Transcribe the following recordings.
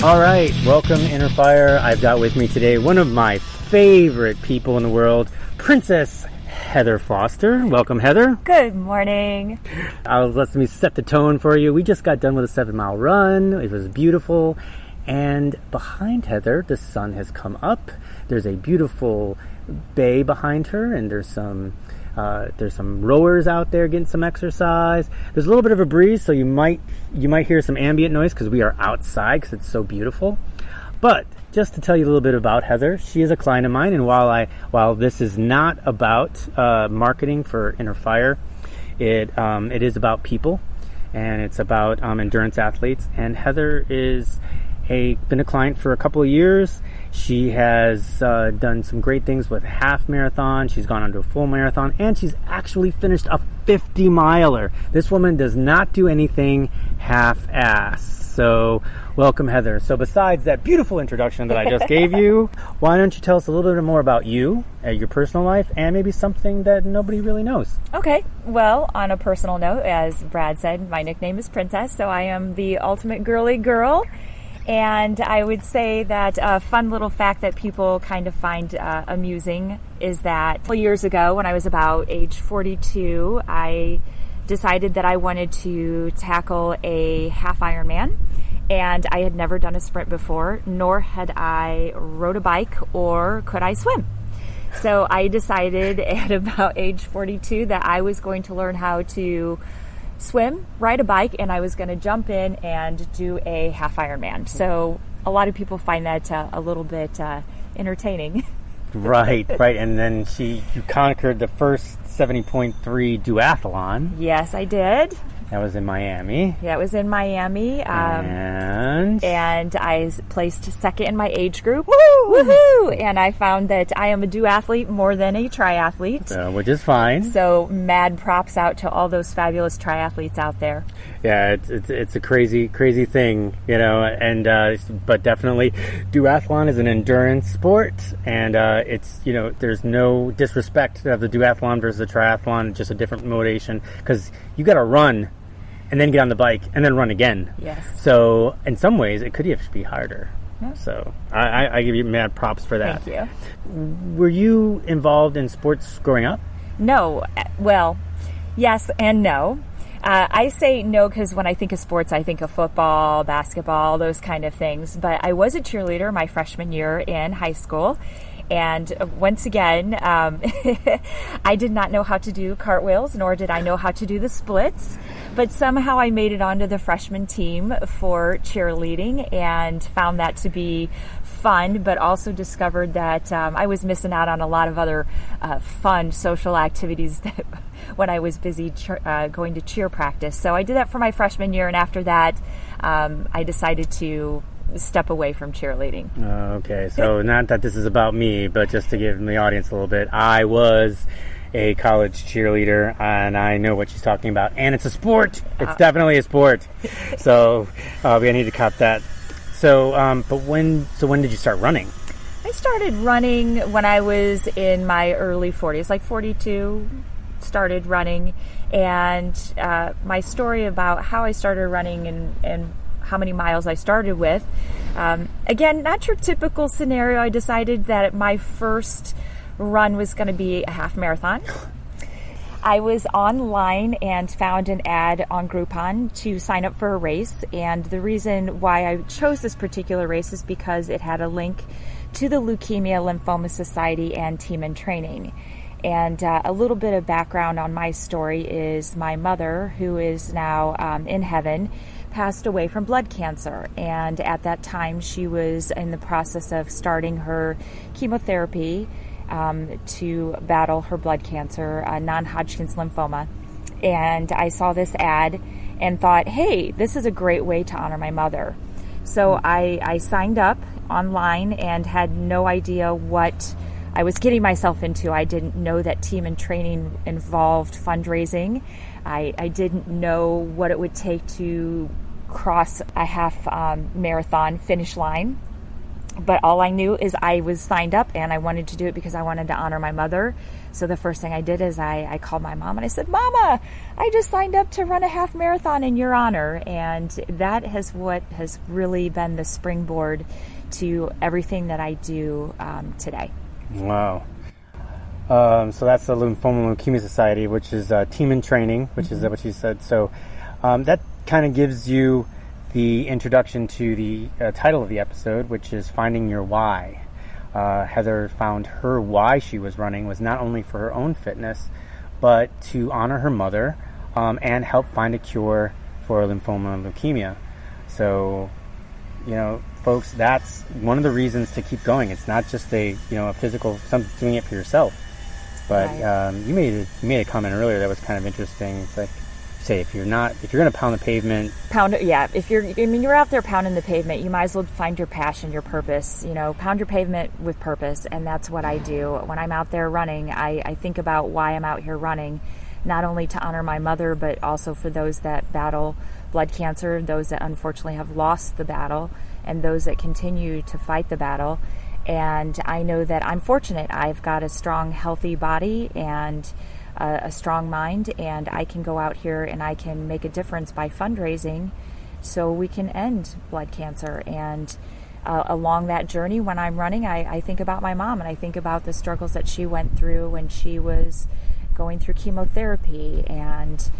All right, welcome Inner Fire. I've got with me today one of my favorite people in the world, Princess Heather Foster. Welcome, Heather. Good morning. Let me set the tone for you. We just got done with a 7-mile run. It was beautiful. And behind Heather, the sun has come up. There's a beautiful bay behind her, and there's some rowers out there getting some exercise. There's a little bit of a breeze, so you might hear some ambient noise because we are outside because it's so beautiful. But just to tell you a little bit about Heather, she is a client of mine, and while this is not about marketing for Inner Fire, it is about people, and it's about endurance athletes. And Heather is been a client for a couple of years. She has done some great things with half marathon. She's gone on to a full marathon, and she's actually finished a 50-miler. This woman does not do anything half-ass. So welcome, Heather. So besides that beautiful introduction that I just gave you, why don't you tell us a little bit more about you, your personal life, and maybe something that nobody really knows? Okay. Well, on a personal note, as Brad said, my nickname is Princess, so I am the ultimate girly girl. And I would say that a fun little fact that people kind of find amusing is that a couple years ago, when I was about age 42, I decided that I wanted to tackle a half Ironman. And I had never done a sprint before, nor had I rode a bike or could I swim. So I decided at about age 42 that I was going to learn how to swim, ride a bike, and I was going to jump in and do a half Ironman. So a lot of people find that a little bit entertaining. Right. And then you conquered the first 70.3 Duathlon. Yes, I did. That was in Miami. Yeah, it was in Miami. And I placed second in my age group. Woo! Woohoo! And I found that I am a duathlete more than a triathlete. Which is fine. So mad props out to all those fabulous triathletes out there. Yeah, it's a crazy thing, and but definitely duathlon is an endurance sport, and there's no disrespect of the duathlon versus the triathlon, just a different motivation, because you got to run and then get on the bike and then run again. Yes. So in some ways it could even be harder. Yeah. So I give you mad props for that. Thank you. Were you involved in sports growing up? No. Well, yes and no. I say no because when I think of sports, I think of football, basketball, those kind of things. But I was a cheerleader my freshman year in high school. And once again, I did not know how to do cartwheels, nor did I know how to do the splits. But somehow I made it onto the freshman team for cheerleading and found that to be fun, but also discovered that I was missing out on a lot of other fun social activities that when I was busy going to cheer practice. So I did that for my freshman year, and after that, I decided to step away from cheerleading. Okay, so not that this is about me, but just to give the audience a little bit, I was a college cheerleader, and I know what she's talking about, and it's a sport. It's definitely a sport. So we need to cut that. So, but when did you start running? I started running when I was in my early 40s, like 42, started running. And my story about how I started running and how many miles I started with, again, not your typical scenario. I decided that my first run was going to be a half marathon. I was online and found an ad on Groupon to sign up for a race, and the reason why I chose this particular race is because it had a link to the Leukemia Lymphoma Society and Team in Training. And a little bit of background on my story is my mother, who is now in heaven, passed away from blood cancer, and at that time she was in the process of starting her chemotherapy to battle her blood cancer, non-Hodgkin's lymphoma. And I saw this ad and thought, hey, this is a great way to honor my mother. So I signed up online and had no idea what I was getting myself into. I didn't know that Team in Training involved fundraising. I didn't know what it would take to cross a half marathon finish line. But all I knew is I was signed up, and I wanted to do it because I wanted to honor my mother. So the first thing I did is I called my mom and I said, Mama, I just signed up to run a half marathon in your honor. And that has what has really been the springboard to everything that I do today. Wow. So that's the Lymphoma Leukemia Society, which is team in training, which is what you said. So that kind of gives you the introduction to the title of the episode, which is Finding Your Why. Heather found her why she was running was not only for her own fitness, but to honor her mother and help find a cure for lymphoma and leukemia. So, folks, that's one of the reasons to keep going. It's not just a physical, doing it for yourself. But Right. You made a comment earlier that was kind of interesting. It's like, say, if you're going to pound the pavement, If you're out there pounding the pavement, you might as well find your passion, your purpose. Pound your pavement with purpose, and that's what I do. When I'm out there running, I think about why I'm out here running, not only to honor my mother, but also for those that battle blood cancer, those that unfortunately have lost the battle, and those that continue to fight the battle. And I know that I'm fortunate. I've got a strong, healthy body and a strong mind, and I can go out here and I can make a difference by fundraising so we can end blood cancer. And along that journey, when I'm running, I think about my mom, and I think about the struggles that she went through when she was going through chemotherapy, and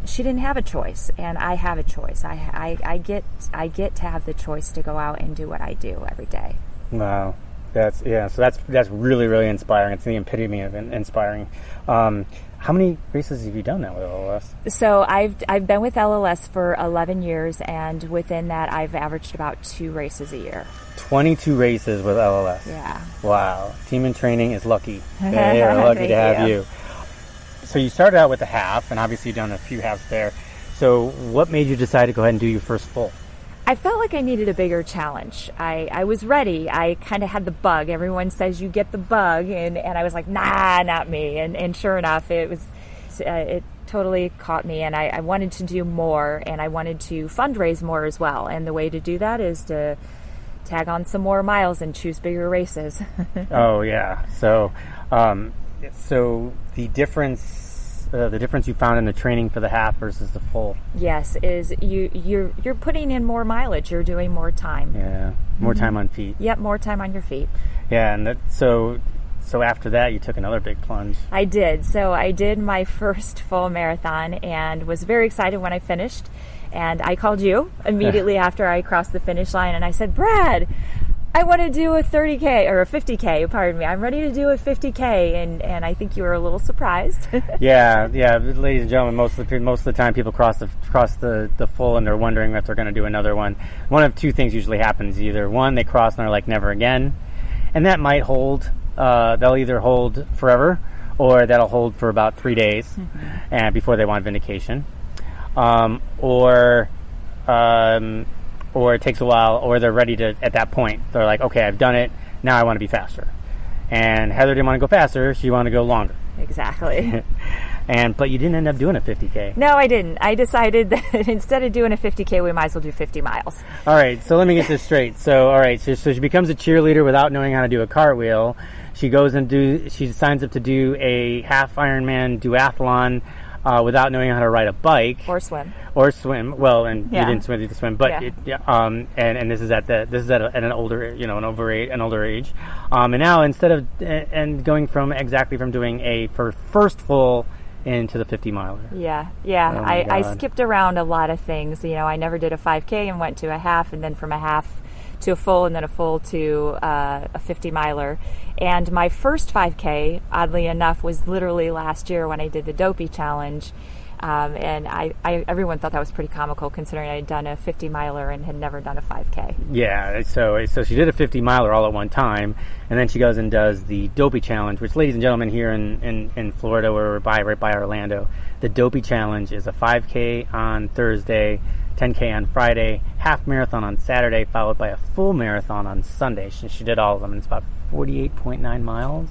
she didn't have a choice, and I have a choice. I get to have the choice to go out and do what I do every day. Wow. So that's really, really inspiring. It's the epitome of inspiring. How many races have you done now with LLS? So I've been with LLS for 11 years, and within that I've averaged about 2 races a year. 22 races with LLS. Yeah. Wow. Team in training is lucky. They are lucky to have you. So you started out with a half, and obviously you've done a few halves there. So what made you decide to go ahead and do your first full? I felt like I needed a bigger challenge. I was ready. I kind of had the bug. Everyone says you get the bug, and I was like, nah, not me. And sure enough, it totally caught me, and I wanted to do more, and I wanted to fundraise more as well. And the way to do that is to tag on some more miles and choose bigger races. Oh yeah. So the difference you found in the training for the half versus the full. Yes, is you're putting in more mileage. You're doing more time. Yeah, more time on feet. Yep, more time on your feet. Yeah, and so after that, you took another big plunge. I did. So I did my first full marathon and was very excited when I finished. And I called you immediately after I crossed the finish line, and I said, Brad, I want to do a 30K or a 50K, pardon me. I'm ready to do a 50K, and I think you were a little surprised. yeah, ladies and gentlemen, most of the time people cross the full and they're wondering if they're going to do another one. One of two things usually happens: either one, they cross and they're like never again, and that might hold. They'll either hold forever, or that'll hold for about 3 days, and before they want vindication, or it takes a while, or they're ready to, at that point, they're like, okay, I've done it, now I want to be faster. And Heather didn't want to go faster, she wanted to go longer. Exactly. But you didn't end up doing a 50K. No, I didn't. I decided that instead of doing a 50K, we might as well do 50 miles. All right, so let me get this straight. So she becomes a cheerleader without knowing how to do a cartwheel. She goes and she signs up to do a half Ironman duathlon without knowing how to ride a bike or swim. Well, and you didn't swim, but yeah. And this is at an older, an older age, and now instead of going from doing a first full into the 50 miler. Yeah. Oh I skipped around a lot of things. I never did a 5K and went to a half, and then from a half to a full, and then a full to a 50 miler. And my first 5K, oddly enough, was literally last year when I did the Dopey challenge. And everyone thought that was pretty comical, considering I had done a 50 miler and had never done a 5K. Yeah, so she did a 50 miler all at one time, and then she goes and does the Dopey challenge, which, ladies and gentlemen, here in Florida, where we're right by Orlando, the Dopey challenge is a 5K on Thursday, 10K on Friday, half marathon on Saturday, followed by a full marathon on Sunday. She did all of them, and it's about 48.9 miles.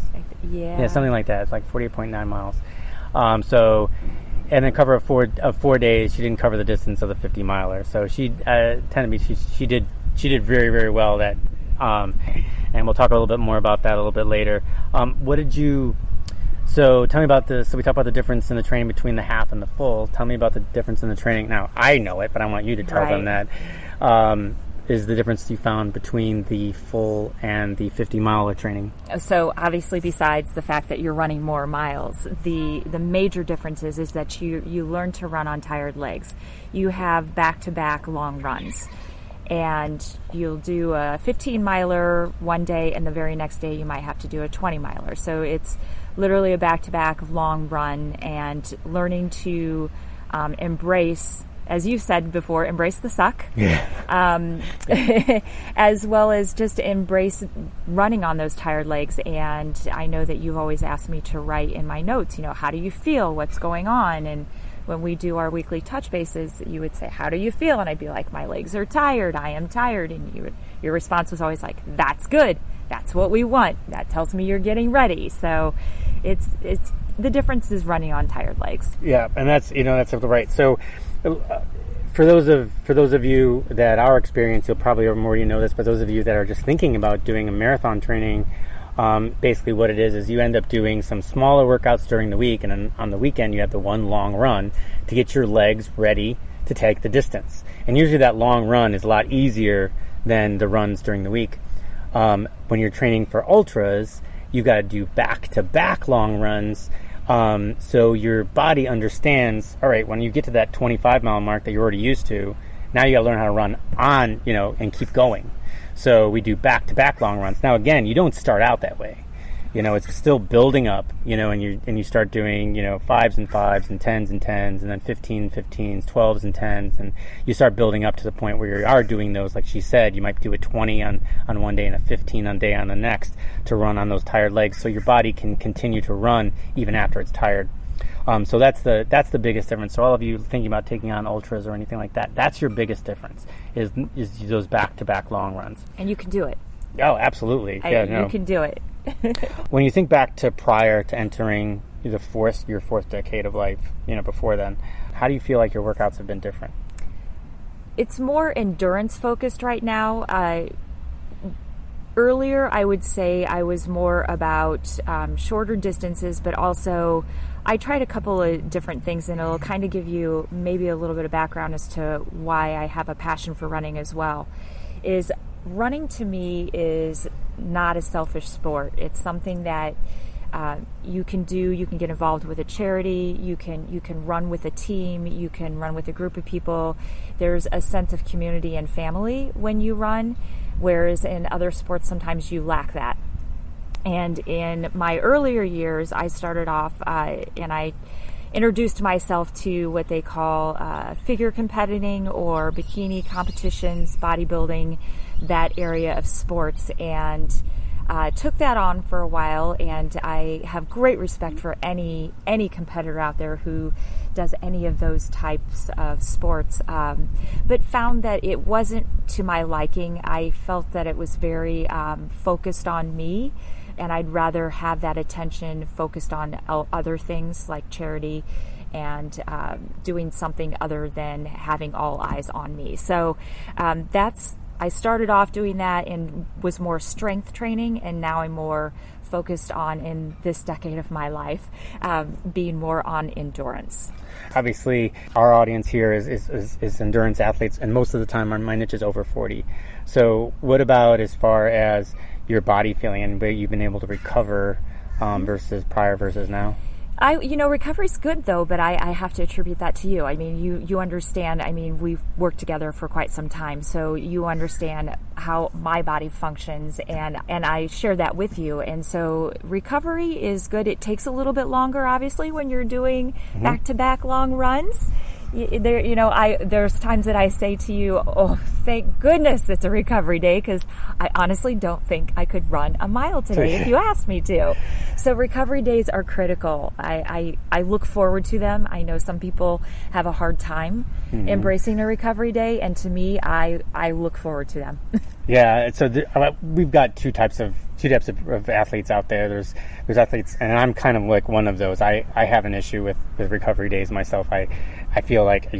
Yeah, something like that. It's like 48.9 miles. And then cover of 4 days, she didn't cover the distance of the 50 miler. So she did very, very well And we'll talk a little bit more about that a little bit later. So tell me about so we talked about the difference in the training between the half and the full. Tell me about the difference in the training. Now, I know it, but I want you to tell them that. Is the difference you found between the full and the 50-mile training? So obviously, besides the fact that you're running more miles, the major difference is that you learn to run on tired legs. You have back-to-back long runs. And you'll do a 15-miler one day, and the very next day you might have to do a 20-miler. So it's literally a back-to-back long run, and learning to embrace, as you said before, embrace the suck. Yeah. As well as just embrace running on those tired legs. And I know that you've always asked me to write in my notes, how do you feel? What's going on? And when we do our weekly touch bases, you would say, how do you feel? And I'd be like, my legs are tired. I am tired. And your response was always like, that's good. That's what we want. That tells me you're getting ready. So it's the difference is running on tired legs. Yeah. And that's right. So for those of you that are experienced, you'll probably already know this, but those of you that are just thinking about doing a marathon training, basically what it is you end up doing some smaller workouts during the week, and then on the weekend you have the one long run to get your legs ready to take the distance. And usually that long run is a lot easier than the runs during the week. When you're training for ultras, you got to do back-to-back long runs, so your body understands, all right, when you get to that 25-mile mark that you're already used to, now you got to learn how to run on, and keep going. So we do back-to-back long runs. Now, again, you don't start out that way. It's still building up, and you start doing, 5s and 5s and 10s and 10s, and then 15, 15s, 12s and 10s, and you start building up to the point where you are doing those, like she said, you might do a 20 on one day and a 15 on the next to run on those tired legs, so your body can continue to run even after it's tired. So that's the biggest difference. So all of you thinking about taking on ultras or anything like that, that's your biggest difference is those back-to-back long runs. And you can do it. Oh, absolutely. You can do it. When you think back to prior to entering your fourth decade of life, before then, how do you feel like your workouts have been different? It's more endurance focused right now. Earlier, I would say I was more about shorter distances, but also I tried a couple of different things, and it'll kind of give you maybe a little bit of background as to why I have a passion for running as well. Is running to me is not a selfish sport. It's something that you can do. You can get involved with a charity. You can run with a team. You can run with a group of people. There's a sense of community and family when you run, whereas in other sports sometimes you lack that. And in my earlier years, I started off and I introduced myself to what they call figure competing or bikini competitions, bodybuilding, that area of sports, and took that on for a while. And I have great respect for any competitor out there who does any of those types of sports, but found that it wasn't to my liking. I felt that it was very focused on me, and I'd rather have that attention focused on other things like charity and doing something other than having all eyes on me. So I started off doing that and was more strength training, and now I'm more focused on, in this decade of my life, being more on endurance. Obviously, our audience here is endurance athletes, and most of the time my niche is over 40. So what about as far as your body feeling and you've been able to recover versus prior versus now? Recovery's good though, but I have to attribute that to you. I mean, you understand. I mean, we've worked together for quite some time, so you understand how my body functions, and I share that with you. And so recovery is good. It takes a little bit longer, obviously, when you're doing back-to-back long runs. There's times that I say to you, oh, thank goodness it's a recovery day, because I honestly don't think I could run a mile today if you asked me to. So recovery days are critical. I look forward to them. I know some people have a hard time embracing a recovery day, and to me, I look forward to them. Yeah, so we've got two types of athletes out there. There's athletes, and I'm kind of like one of those. I have an issue with recovery days myself. I feel like,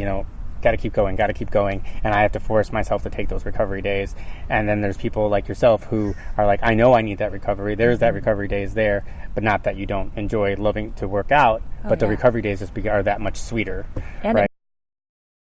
got to keep going, and I have to force myself to take those recovery days. And then there's people like yourself who are like, I know I need that recovery. There's that recovery days there, but not that you don't enjoy loving to work out, but the recovery days just are that much sweeter. And right?